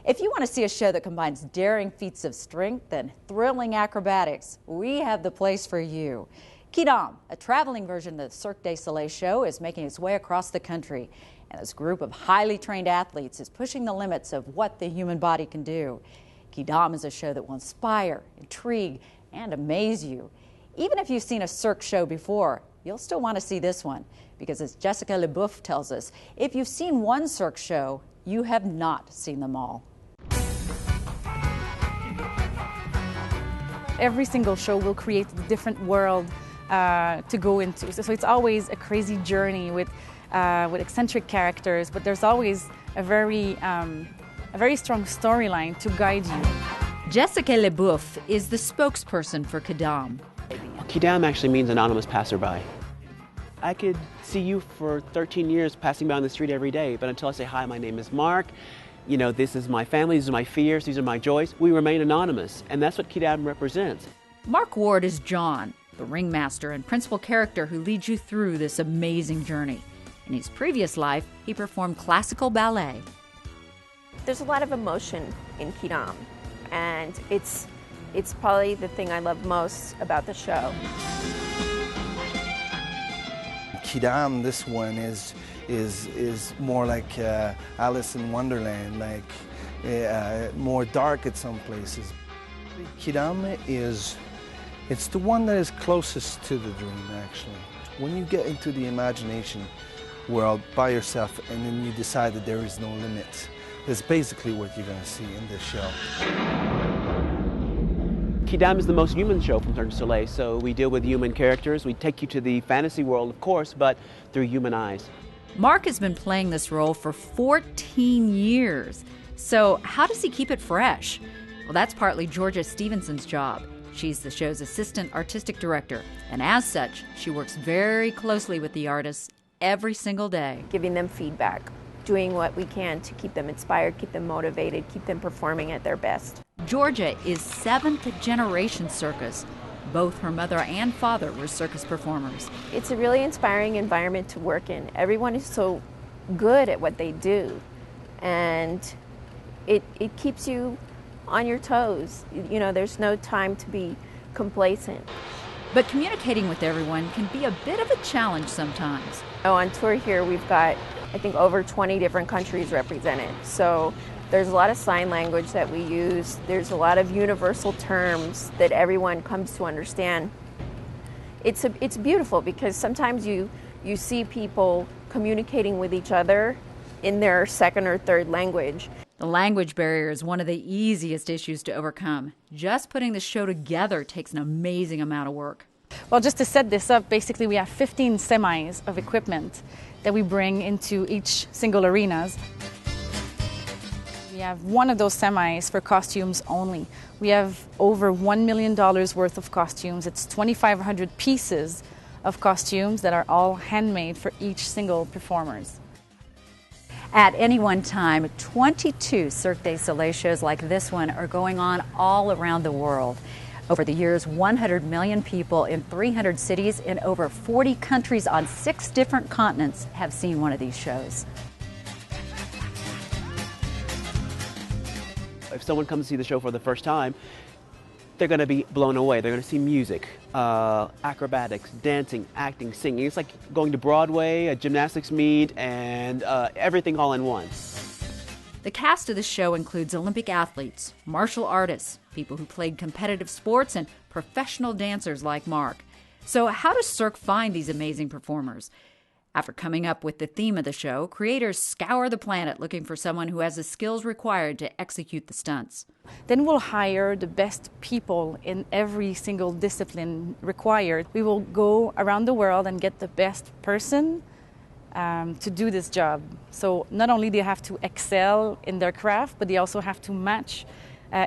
If you want to see a show that combines daring feats of strength and thrilling acrobatics, we have the place for you. Quidam, a traveling version of the Cirque du Soleil show, is making its way across the country. And this group of highly trained athletes is pushing the limits of what the human body can do. Quidam is a show that will inspire, intrigue, and amaze you. Even if you've seen a Cirque show before, you'll still want to see this one. Because as Jessica LeBoeuf tells us, if you've seen one Cirque show, you have not seen them all. Every single show will create a different world to go into. So it's always a crazy journey with eccentric characters, but there's always a very strong storyline to guide you. Jessica LeBoeuf is the spokesperson for Quidam. Quidam actually means anonymous passerby. I could see you for 13 years passing by on the street every day, but until I say, hi, my name is Mark, you know, this is my family, these are my fears, these are my joys, we remain anonymous, and that's what Quidam represents. Mark Ward is John, the ringmaster and principal character who leads you through this amazing journey. In his previous life, he performed classical ballet. There's a lot of emotion in Quidam, and it's probably the thing I love most about the show. Quidam, this one is more like Alice in Wonderland, like more dark at some places. Quidam it's the one that is closest to the dream, actually. When you get into the imagination world by yourself and then you decide that there is no limits, that's basically what you're going to see in this show. Quidam is the most human show from Cirque du Soleil, so we deal with human characters. We take you to the fantasy world, of course, but through human eyes. Mark has been playing this role for 14 years. So how does he keep it fresh? Well, that's partly Georgia Stevenson's job. She's the show's assistant artistic director, and as such, she works very closely with the artists every single day. Giving them feedback, doing what we can to keep them inspired, keep them motivated, keep them performing at their best. Georgia is seventh-generation circus. Both her mother and father were circus performers. It's a really inspiring environment to work in. Everyone is so good at what they do, and it keeps you on your toes. You know, there's no time to be complacent. But communicating with everyone can be a bit of a challenge sometimes. On tour here, we've got, I think, over 20 different countries represented. So there's a lot of sign language that we use. There's a lot of universal terms that everyone comes to understand. It's beautiful because sometimes you see people communicating with each other in their second or third language. The language barrier is one of the easiest issues to overcome. Just putting the show together takes an amazing amount of work. Well, just to set this up, basically we have 15 semis of equipment that we bring into each single arenas. We have one of those semis for costumes only. We have over $1 million worth of costumes. It's 2,500 pieces of costumes that are all handmade for each single performers. At any one time, 22 Cirque du Soleil shows like this one are going on all around the world. Over the years, 100 million people in 300 cities in over 40 countries on 6 different continents have seen one of these shows. If someone comes to see the show for the first time, they're going to be blown away. They're going to see music, acrobatics, dancing, acting, singing. It's like going to Broadway, a gymnastics meet, and everything all in one. The cast of the show includes Olympic athletes, martial artists, people who played competitive sports, and professional dancers like Mark. So how does Cirque find these amazing performers? After coming up with the theme of the show, creators scour the planet looking for someone who has the skills required to execute the stunts. Then we'll hire the best people in every single discipline required. We will go around the world and get the best person to do this job. So not only do they have to excel in their craft, but they also have to match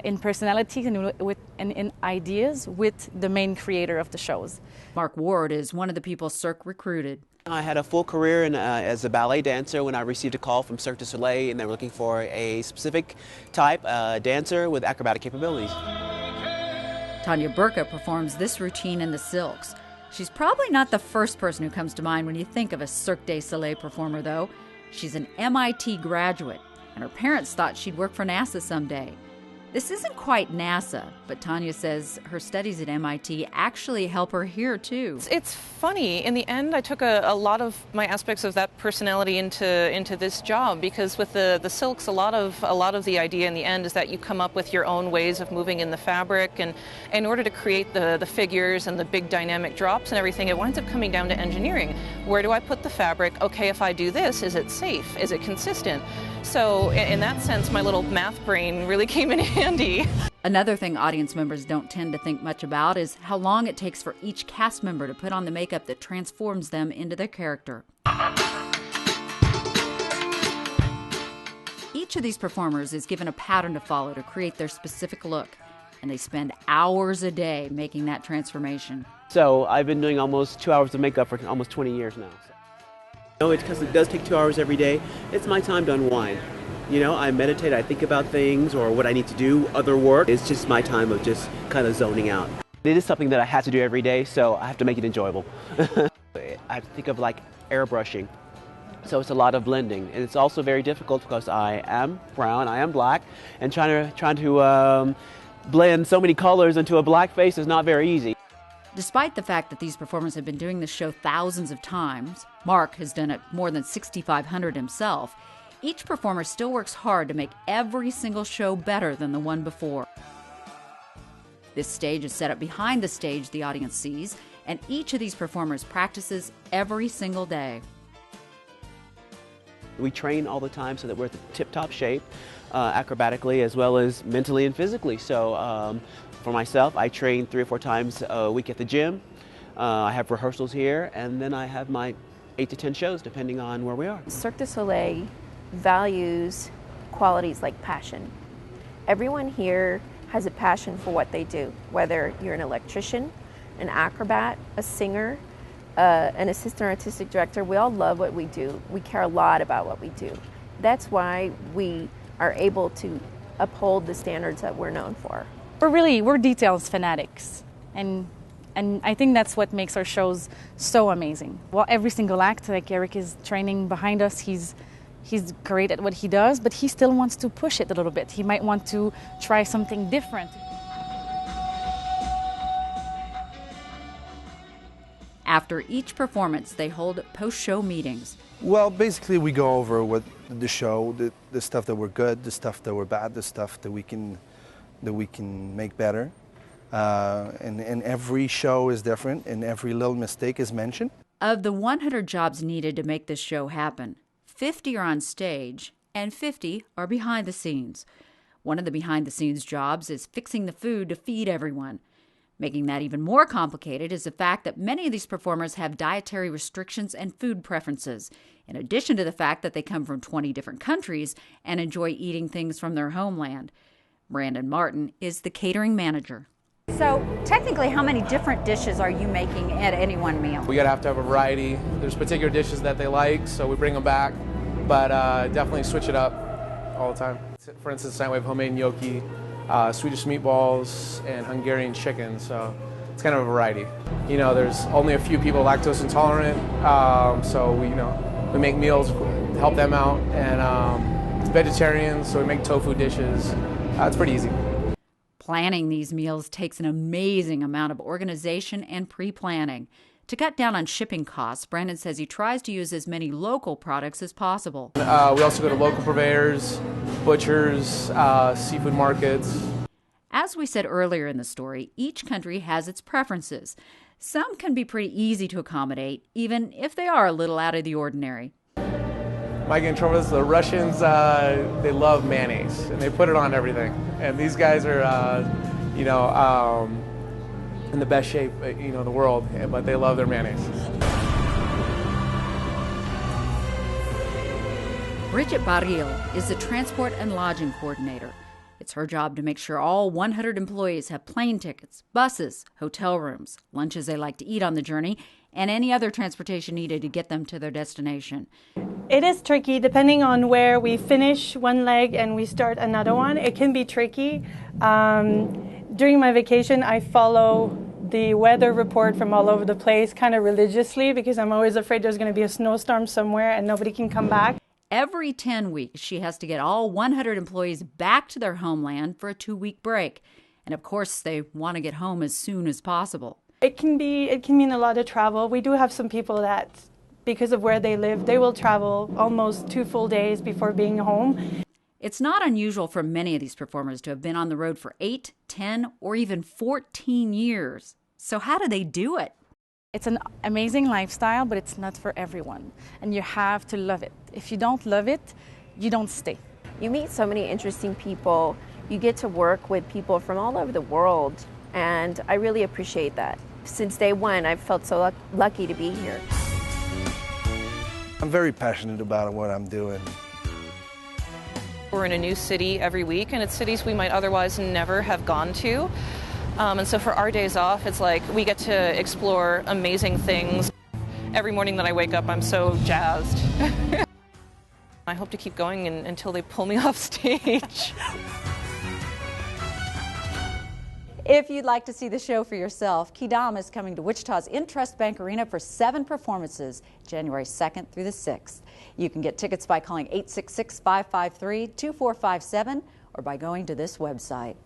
in personality and in ideas with the main creator of the shows. Mark Ward is one of the people Cirque recruited. I had a full career as a ballet dancer when I received a call from Cirque du Soleil, and they were looking for a specific type dancer with acrobatic capabilities. Tanya Burka performs this routine in the Silks. She's probably not the first person who comes to mind when you think of a Cirque du Soleil performer, though. She's an MIT graduate and her parents thought she'd work for NASA someday. This isn't quite NASA, but Tanya says her studies at MIT actually help her here too. It's funny. In the end, I took a lot of my aspects of that personality into this job, because with the silks, a lot of the idea in the end is that you come up with your own ways of moving in the fabric, and in order to create the figures and the big dynamic drops and everything, it winds up coming down to engineering. Where do I put the fabric? Okay, if I do this, is it safe? Is it consistent? So in that sense, my little math brain really came in handy. Another thing audience members don't tend to think much about is how long it takes for each cast member to put on the makeup that transforms them into their character. Each of these performers is given a pattern to follow to create their specific look, and they spend hours a day making that transformation. So I've been doing almost 2 hours of makeup for almost 20 years now. No, it's because it does take 2 hours every day. It's my time to unwind. You know, I meditate, I think about things or what I need to do, other work. It's just my time of just kind of zoning out. It is something that I have to do every day, so I have to make it enjoyable. I have to think of like airbrushing. So it's a lot of blending, and it's also very difficult because I am brown, I am black, and trying to blend so many colors into a black face is not very easy. Despite the fact that these performers have been doing this show thousands of times, Mark has done it more than 6,500 himself, each performer still works hard to make every single show better than the one before. This stage is set up behind the stage the audience sees, and each of these performers practices every single day. We train all the time so that we're at the tip-top shape, acrobatically as well as mentally and physically. So for myself, I train 3 or 4 times a week at the gym. I have rehearsals here, and then I have my 8 to 10 shows depending on where we are. Cirque du Soleil values qualities like passion. Everyone here has a passion for what they do, whether you're an electrician, an acrobat, a singer, an assistant artistic director. We all love what we do. We care a lot about what we do. That's why we are able to uphold the standards that we're known for. We're details fanatics, and I think that's what makes our shows so amazing. Well, every single act, like Eric is training behind us, he's great at what he does, but he still wants to push it a little bit. He might want to try something different. After each performance, they hold post-show meetings. Well, basically we go over what the show, the stuff that were good, the stuff that were bad, the stuff that we can make better. And every show is different, and every little mistake is mentioned. Of the 100 jobs needed to make this show happen, 50 are on stage and 50 are behind the scenes. One of the behind the scenes jobs is fixing the food to feed everyone. Making that even more complicated is the fact that many of these performers have dietary restrictions and food preferences, in addition to the fact that they come from 20 different countries and enjoy eating things from their homeland. Brandon Martin is the catering manager. So technically, how many different dishes are you making at any one meal? We gotta have to have a variety. There's particular dishes that they like, so we bring them back, but definitely switch it up all the time. For instance, tonight we have homemade gnocchi, Swedish meatballs, and Hungarian chicken, so it's kind of a variety. You know, there's only a few people lactose intolerant, so we make meals to help them out, and it's vegetarian, so we make tofu dishes. It's pretty easy. Planning these meals takes an amazing amount of organization and pre-planning. To cut down on shipping costs, Brandon says he tries to use as many local products as possible. We also go to local purveyors, butchers, seafood markets. As we said earlier in the story, each country has its preferences. Some can be pretty easy to accommodate, even if they are a little out of the ordinary. Might get in trouble with this. The Russians, they love mayonnaise, and they put it on everything. And these guys are, in the best shape, in the world, but they love their mayonnaise. Bridget Barril is the transport and lodging coordinator. It's her job to make sure all 100 employees have plane tickets, buses, hotel rooms, lunches they like to eat on the journey, and any other transportation needed to get them to their destination. It is tricky depending on where we finish one leg and we start another one. It can be tricky. During my vacation, I follow the weather report from all over the place kind of religiously because I'm always afraid there's going to be a snowstorm somewhere and nobody can come back. Every 10 weeks, she has to get all 100 employees back to their homeland for a 2-week break. And of course, they want to get home as soon as possible. It can mean a lot of travel. We do have some people that, because of where they live, they will travel almost 2 full days before being home. It's not unusual for many of these performers to have been on the road for 8, 10, or even 14 years. So how do they do it? It's an amazing lifestyle, but it's not for everyone. And you have to love it. If you don't love it, you don't stay. You meet so many interesting people. You get to work with people from all over the world, and I really appreciate that. Since day one, I've felt so lucky to be here. I'm very passionate about what I'm doing. We're in a new city every week, and it's cities we might otherwise never have gone to. And so for our days off, it's like we get to explore amazing things. Every morning that I wake up, I'm so jazzed. I hope to keep going until they pull me off stage. If you'd like to see the show for yourself, Quidam is coming to Wichita's Intrust Bank Arena for 7 performances, January 2nd through the 6th. You can get tickets by calling 866-553-2457 or by going to this website.